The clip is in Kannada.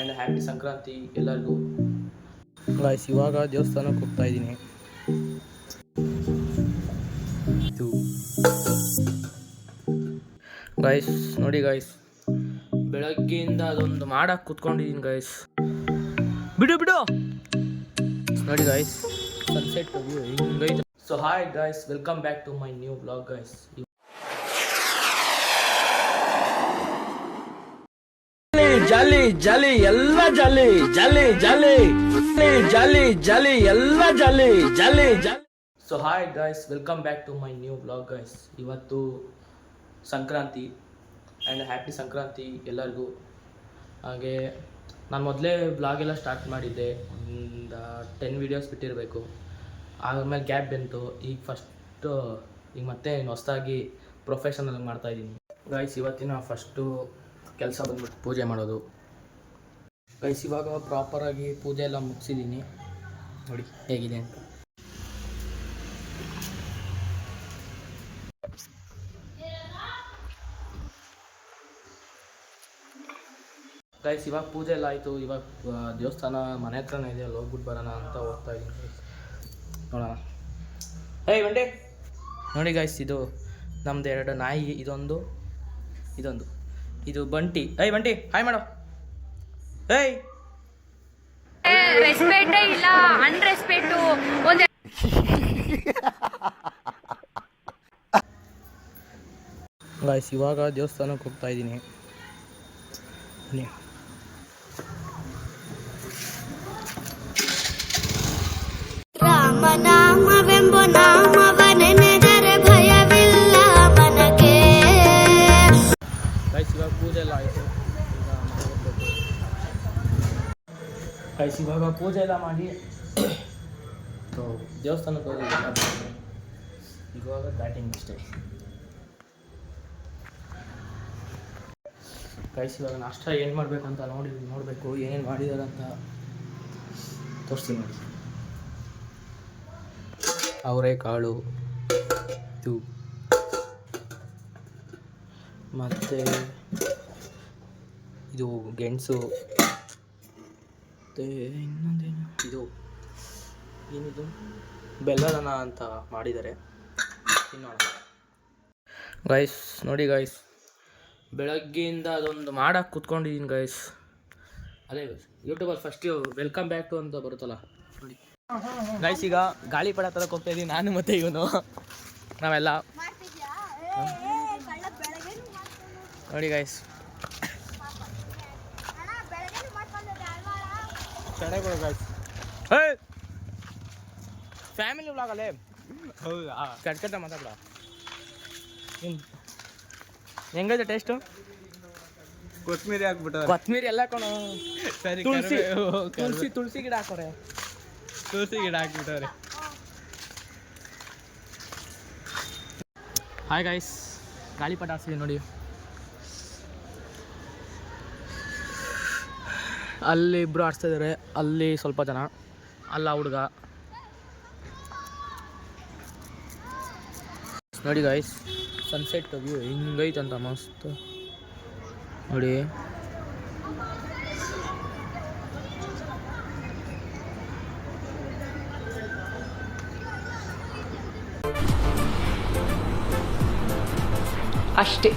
ಆ್ಯಂಡ್ ಹ್ಯಾಪಿ ಸಂಕ್ರಾಂತಿ ಎಲ್ಲರಿಗೂ. ಗಾಯ್ಸ್ ಇವಾಗ ದೇವಸ್ಥಾನಕ್ಕೆ ಹೋಗ್ತಾ ಇದ್ದೀನಿ. ಗಾಯ್ಸ್ ನೋಡಿ ಗಾಯ್ಸ್, ಬೆಳಗ್ಗೆಯಿಂದ ಅದೊಂದು ಮಾಡಕ್ಕೆ ಕೂತ್ಕೊಂಡಿದ್ದೀನಿ ಗಾಯ್ಸ್. ಬಿಡು ನೋಡಿ ಗಾಯ್ಸ್, ಸನ್ಸೆಟ್ ವ್ಯೂ ಹಿಂಗೈತೆ. So hi guys, welcome back to my new blog guys. Jolly jolly ಎಲ್ಲ jolly jolly jolly jolly jolly ಎಲ್ಲ jolly jolly jolly. So hi guys, welcome back to my new blog guys. ಇವತ್ತು ಸಂಕ್ರಾಂತಿ ಆ್ಯಂಡ್ ಹ್ಯಾಪಿ ಸಂಕ್ರಾಂತಿ ಎಲ್ಲರಿಗೂ. ಹಾಗೆ ನಾನು ಮೊದಲೇ ಬ್ಲಾಗೆಲ್ಲ ಸ್ಟಾರ್ಟ್ ಮಾಡಿದ್ದೆ, ಒಂದು 10 ವೀಡಿಯೋಸ್ ಬಿಟ್ಟಿರಬೇಕು. ಆಮೇಲೆ ಗ್ಯಾಪ್ ಬಂತು. ಈಗ ಮತ್ತೆ ಹೊಸದಾಗಿ ಪ್ರೊಫೆಷನಲ್ ಮಾಡ್ತಾಯಿದ್ದೀನಿ ಗೈಸ್. ಇವತ್ತಿನ ಫಸ್ಟು ಕೆಲಸ ಬಂದ್ಬಿಟ್ಟು ಪೂಜೆ ಮಾಡೋದು ಗೈಸ್. ಇವಾಗ ಪ್ರಾಪರಾಗಿ ಪೂಜೆ ಎಲ್ಲ ಮುಗಿಸಿದ್ದೀನಿ, ನೋಡಿ ಹೇಗಿದೆ ಅಂತ. ಗೈಸ್ ಇವಾಗ ಪೂಜೆ ಎಲ್ಲ ಆಯಿತು. ಇವಾಗ ದೇವಸ್ಥಾನ ಮನೆ ಹತ್ರನೇ ಇದೆ, ಅಲ್ಲಿ ಹೋಗ್ಬಿಟ್ಟು ಬರೋಣ ಅಂತ ಹೋಗ್ತಾ ಇದ್ದೀನಿ ಗೈಸ್. ನೋಡೋಣ. ಹೇಯ್ ಬಂಡೆ, ನೋಡಿ ಗೈಸ್, ಇದು ನಮ್ಮದು 2 ನಾಯಿ, ಇದೊಂದು ಇದು ಬಂಟಿ. ಏಯ್ ಬಂಟಿ, ಹಾಯ್ ಮಾಡೋ. ಏಯ್ ರೆಸ್ಪೆಕ್ಟೇ ಇಲ್ಲ, ಅನ್ರೆಸ್ಪೆಕ್ಟು. ಗಾಯ್ಸ್ ಇವಾಗ ದೇವಸ್ಥಾನಕ್ಕೆ ಹೋಗ್ತಾ ಇದ್ದೀನಿ. ರಾಮನಾಮವೆಂಬ ನಾಮವನೆನೆದರೆ ಭಯವಿಲ್ಲ ಮನಗೆ. ಗೈಸ್ ಇವಾಗ ಪೂಜೆ ಎಲ್ಲ ಆಯಿತು, ಗೈಸ್ ಇವಾಗ ಪೂಜೆ ಎಲ್ಲ ಮಾಡಿ ದೇವಸ್ಥಾನಕ್ಕೆ ಹೋಗಿ ಇವಾಗ ಬ್ಯಾಟಿಂಗ್ ಅಷ್ಟೇ. ಗೈಸ್ ಇವಾಗ ನಾಷ್ಟ ಏನು ಮಾಡಬೇಕು ಅಂತ ನೋಡಬೇಕು, ಏನೇನು ಮಾಡಿದ್ದಾರೆ ಅಂತ ತೋರಿಸ್ತೀನಿ ನೋಡಿ. ಅವರೆಕಾಳು ಮತ್ತು ಇದು ಗೆಣಸು, ಮತ್ತು ಇನ್ನೊಂದೇನು ಇದು ಏನಿದು ಬೆಲ್ಲದನ ಅಂತ ಮಾಡಿದ್ದಾರೆ, ತಿನ್ನೋಣ. ಗೈಸ್ ನೋಡಿ ಗೈಸ್, ಬೆಳಗ್ಗೆಯಿಂದ ಅದೊಂದು ಮಾಡಕ್ಕೆ ಕೂತ್ಕೊಂಡಿದ್ದೀನಿ ಗೈಸ್. ಅದೇ ಯೂಟ್ಯೂಬಲ್ಲಿ ಫಸ್ಟ್ ವೆಲ್ಕಮ್ ಬ್ಯಾಕ್ ಟು ಅಂತ ಬರುತ್ತಲ್ಲ ನೋಡಿ ಗೈಸ್. ಈಗ ಗಾಳಿಪಟ ತರಕ್ಕೆ ಹೋಗ್ತಾ ಇದ್ದೀನಿ ನಾನು ಮತ್ತು ಇವನು, ನಾವೆಲ್ಲ ನೋಡಿ ಗೈಸ್. ಚೆನ್ನಾಗಿ ಗೈಸ್. ಫ್ಯಾಮಿಲಿ ವ್ಲಾಗಲ್ಲೇ ಹೌದಾ, ಕಟ್ಕಟ್ಟ ಮಾತಾಡ. ಹೆಂಗೈತೆ ಟೇಸ್ಟು? ಕೊತ್ತಂಬರಿ ಹಾಕ್ಬಿಟ್ಟು, ಕೊತ್ತಂಬರಿ ಎಲ್ಲ ಕೊಣ. ಸರಿ, ತುಳಸಿ ಗಿಡ ಹಾಕೋರೆ, ತುಳಸಿ ಗಿಡ ಹಾಕ್ಬಿಟ್ಟವ್ರೆ. ಹಾಯ್ ಗೈಸ್, ಗಾಳಿಪಟ ಹಾಕ್ಸಿದ್ದೀನಿ ನೋಡಿ. ಅಲ್ಲಿ ಇಬ್ಬರು ಆಡಿಸ್ತಾ ಇದ್ದಾರೆ, ಅಲ್ಲಿ ಸ್ವಲ್ಪ ಜನ, ಅಲ್ಲ ಹುಡುಗ ನೋಡಿ ಗೈಸ್. ಸನ್ಸೆಟ್ ವ್ಯೂ ಹಿಂಗೈತೆ ಅಂತ ಮಸ್ತ್ ನೋಡಿ. ಅಷ್ಟೇ.